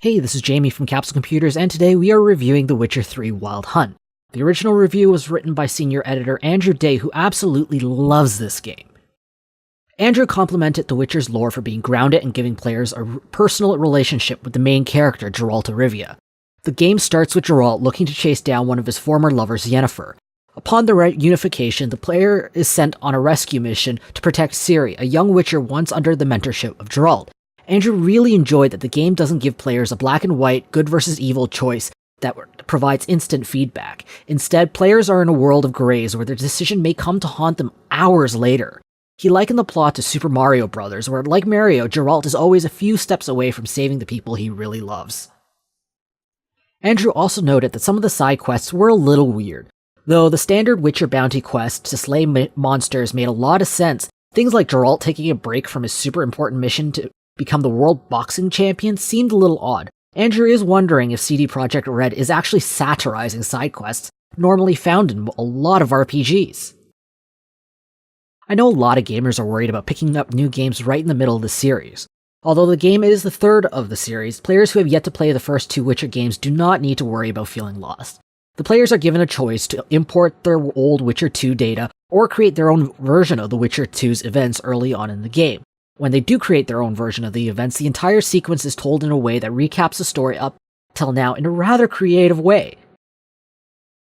Hey, this is Jamie from Capsule Computers, and today we are reviewing The Witcher 3 Wild Hunt. The original review was written by senior editor Andrew Day, who absolutely loves this game. Andrew complimented The Witcher's lore for being grounded and giving players a personal relationship with the main character, Geralt of Rivia. The game starts with Geralt looking to chase down one of his former lovers, Yennefer. Upon the reunification, the player is sent on a rescue mission to protect Ciri, a young witcher once under the mentorship of Geralt. Andrew really enjoyed that the game doesn't give players a black and white, good versus evil choice that provides instant feedback. Instead, players are in a world of grays where their decision may come to haunt them hours later. He likened the plot to Super Mario Bros., where, like Mario, Geralt is always a few steps away from saving the people he really loves. Andrew also noted that some of the side quests were a little weird. Though the standard Witcher bounty quest to slay monsters made a lot of sense, things like Geralt taking a break from his super important mission to become the world boxing champion seemed a little odd. Andrew is wondering if CD Projekt Red is actually satirizing side quests normally found in a lot of RPGs. I know a lot of gamers are worried about picking up new games right in the middle of the series. Although the game is the third of the series, players who have yet to play the first two Witcher games do not need to worry about feeling lost. The players are given a choice to import their old Witcher 2 data or create their own version of the Witcher 2's events early on in the game. When they do create their own version of the events, the entire sequence is told in a way that recaps the story up till now in a rather creative way.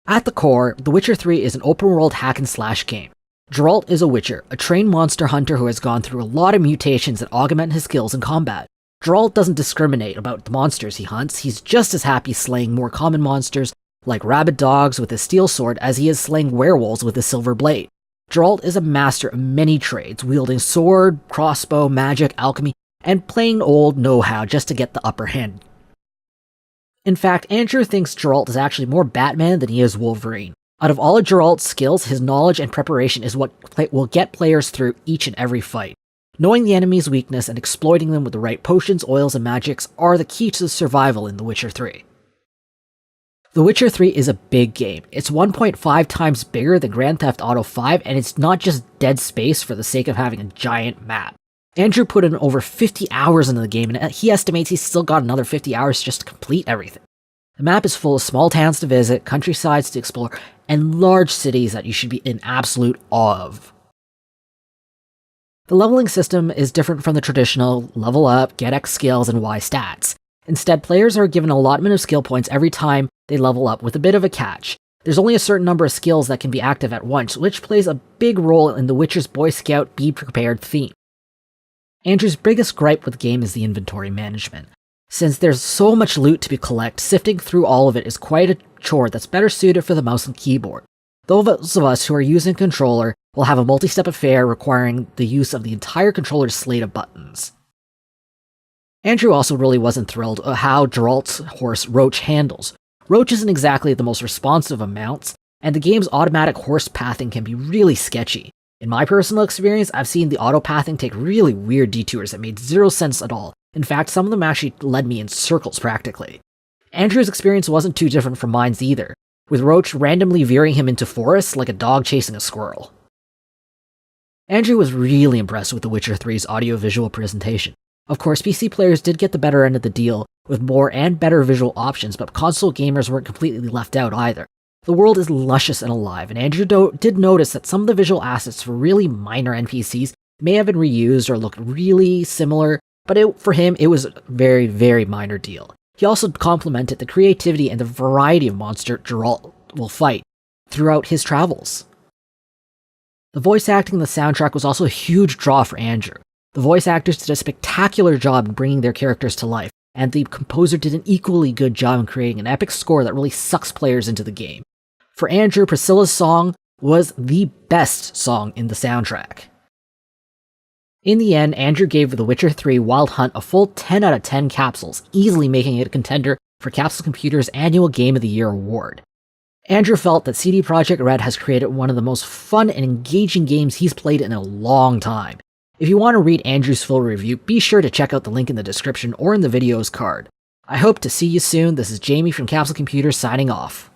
At the core, The Witcher 3 is an open-world hack-and-slash game. Geralt is a witcher, a trained monster hunter who has gone through a lot of mutations that augment his skills in combat. Geralt doesn't discriminate about the monsters he hunts, he's just as happy slaying more common monsters like rabid dogs with his steel sword as he is slaying werewolves with his silver blade. Geralt is a master of many trades, wielding sword, crossbow, magic, alchemy, and plain old know-how just to get the upper hand. In fact, Andrew thinks Geralt is actually more Batman than he is Wolverine. Out of all of Geralt's skills, his knowledge and preparation is what will get players through each and every fight. Knowing the enemy's weakness and exploiting them with the right potions, oils, and magics are the key to survival in The Witcher 3. The Witcher 3 is a big game. It's 1.5 times bigger than Grand Theft Auto 5, and it's not just dead space for the sake of having a giant map. Andrew put in over 50 hours into the game, and he estimates he's still got another 50 hours just to complete everything. The map is full of small towns to visit, countrysides to explore, and large cities that you should be in absolute awe of. The leveling system is different from the traditional level up, get X skills, and Y stats. Instead, players are given an allotment of skill points every time they level up, with a bit of a catch. There's only a certain number of skills that can be active at once, which plays a big role in The Witcher's Boy Scout Be Prepared theme. Andrew's biggest gripe with the game is the inventory management. Since there's so much loot to be collected, sifting through all of it is quite a chore that's better suited for the mouse and keyboard. Those of us who are using a controller will have a multi-step affair requiring the use of the entire controller's slate of buttons. Andrew also really wasn't thrilled at how Geralt's horse Roach handles. Roach isn't exactly the most responsive of mounts, and the game's automatic horse pathing can be really sketchy. In my personal experience, I've seen the auto pathing take really weird detours that made zero sense at all. In fact, some of them actually led me in circles practically. Andrew's experience wasn't too different from mine's either, with Roach randomly veering him into forests like a dog chasing a squirrel. Andrew was really impressed with The Witcher 3's audio-visual presentation. Of course, PC players did get the better end of the deal with more and better visual options, but console gamers weren't completely left out either. The world is luscious and alive, and Andrew did notice that some of the visual assets for really minor NPCs may have been reused or looked really similar, but for him, it was a very, very minor deal. He also complimented the creativity and the variety of monster Geralt will fight throughout his travels. The voice acting in the soundtrack was also a huge draw for Andrew. The voice actors did a spectacular job in bringing their characters to life, and the composer did an equally good job in creating an epic score that really sucks players into the game. For Andrew, Priscilla's song was the best song in the soundtrack. In the end, Andrew gave The Witcher 3 Wild Hunt a full 10 out of 10 capsules, easily making it a contender for Capsule Computer's annual Game of the Year award. Andrew felt that CD Projekt Red has created one of the most fun and engaging games he's played in a long time. If you want to read Andrew's full review, be sure to check out the link in the description or in the video's card. I hope to see you soon. This is Jamie from Capsule Computers signing off.